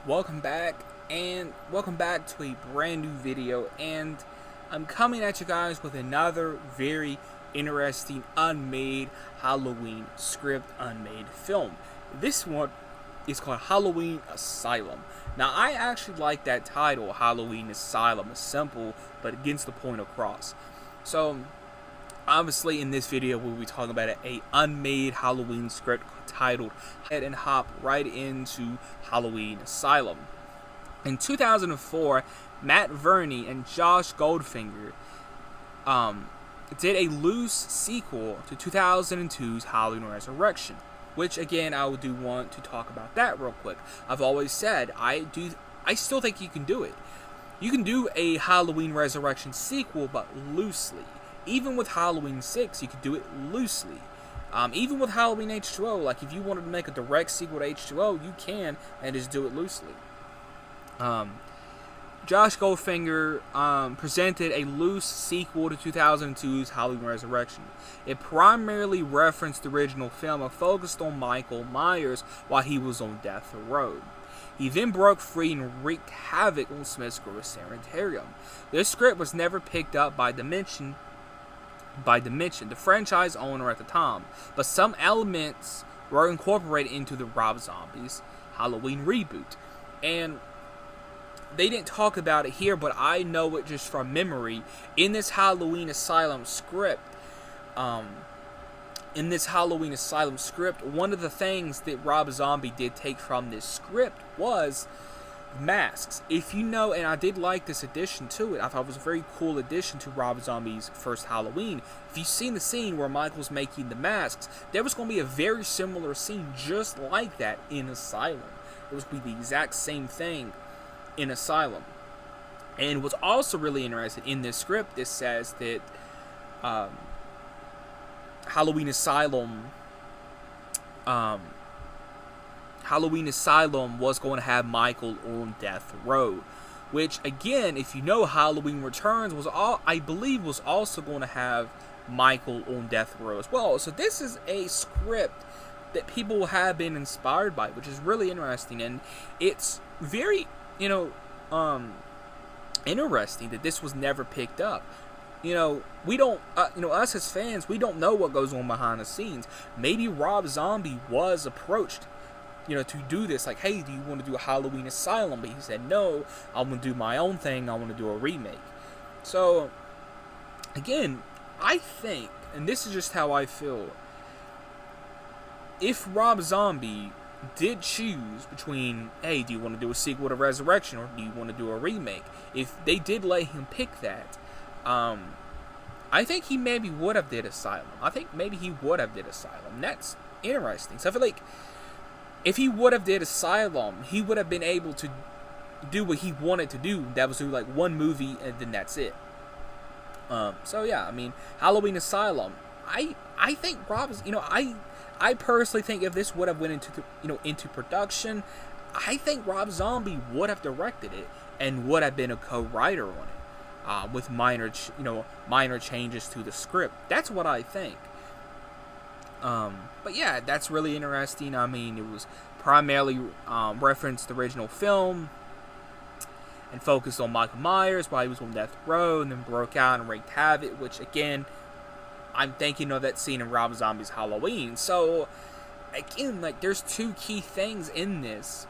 Welcome back, and welcome back to a brand new video. And I'm coming at you guys with another very interesting unmade Halloween script, unmade film. This one is called Halloween Asylum. Now, I actually like that title, Halloween Asylum. It's simple, but it gets the point across. So, obviously, in this video, we'll be talking about a unmade Halloween script titled Head and Hop right into Halloween Asylum. In 2004, Matt Verney and Josh Goldfinger did a loose sequel to 2002's Halloween Resurrection, which again I do want to talk about that real quick. I've always said I still think you can do it. You can do a Halloween Resurrection sequel, but loosely. Even with Halloween 6, you could do it loosely. Even with Halloween H2O, like if you wanted to make a direct sequel to H2O, you can, and just do it loosely. Josh Goldfinger presented a loose sequel to 2002's Halloween Resurrection. It primarily referenced the original film and focused on Michael Myers while he was on death row. He then broke free and wreaked havoc on Smith's Grove Sanitarium. This script was never picked up by Dimension, the franchise owner at the time, but some elements were incorporated into the Rob Zombie's Halloween reboot. And they didn't talk about it here, but I know it just from memory. In this Halloween Asylum script, one of the things that Rob Zombie did take from this script was masks. If you know, and I did like this addition to it, I thought it was a very cool addition to Rob Zombie's first Halloween. If you've seen the scene where Michael's making the masks, there was going to be a very similar scene just like that in Asylum. It was going to be the exact same thing in Asylum. And what's also really interesting in this script, it says that Halloween Asylum was going to have Michael on death row, which again, if you know, Halloween Returns I believe was also going to have Michael on death row as well. So this is a script that people have been inspired by, which is really interesting, and it's very, interesting that this was never picked up. We don't, us as fans, we don't know what goes on behind the scenes. Maybe Rob Zombie was approached, to do this. Like, hey, do you want to do a Halloween Asylum? But he said, no, I want to do my own thing. I want to do a remake. So, again, I think, and this is just how I feel, if Rob Zombie did choose between, hey, do you want to do a sequel to Resurrection or do you want to do a remake? If they did let him pick that, I think he maybe would have did Asylum. That's interesting. So I feel like if he would have did Asylum, he would have been able to do what he wanted to do. That was do like one movie and then that's it. So yeah, I mean, Halloween Asylum. I think Rob's, I personally think if this would have went into production, I think Rob Zombie would have directed it and would have been a co-writer on it, with minor changes to the script. That's what I think. But yeah, that's really interesting. I mean, it was primarily referenced the original film and focused on Michael Myers while he was on death row, and then broke out and wreaked havoc, which again, I'm thinking of that scene in Rob Zombie's Halloween. So, again, like, there's two key things in this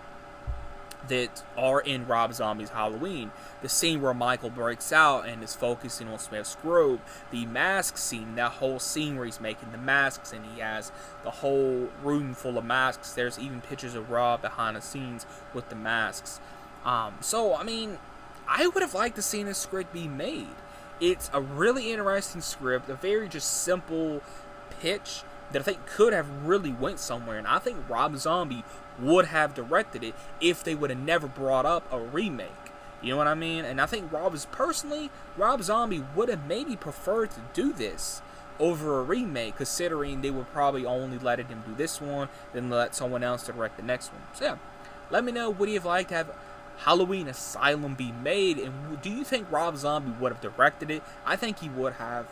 that are in Rob Zombie's Halloween. The scene where Michael breaks out and is focusing on Smith's Grove. The mask scene, that whole scene where he's making the masks and he has the whole room full of masks. There's even pictures of Rob behind the scenes with the masks. So, I mean, I would have liked to see this script be made. It's a really interesting script, a very just simple pitch that I think could have really went somewhere, and I think Rob Zombie would have directed it if they would have never brought up a remake. You know what I mean? And I think Rob Zombie would have maybe preferred to do this over a remake, considering they would probably only letting him do this one, then let someone else direct the next one. So yeah, let me know, would you have liked to have Halloween Asylum be made, and do you think Rob Zombie would have directed it? I think he would have.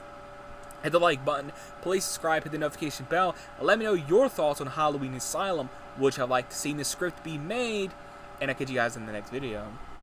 Hit the like button, please subscribe, hit the notification bell, and let me know your thoughts on Halloween Asylum. Would you have liked to see the script be made? and I'll catch you guys in the next video.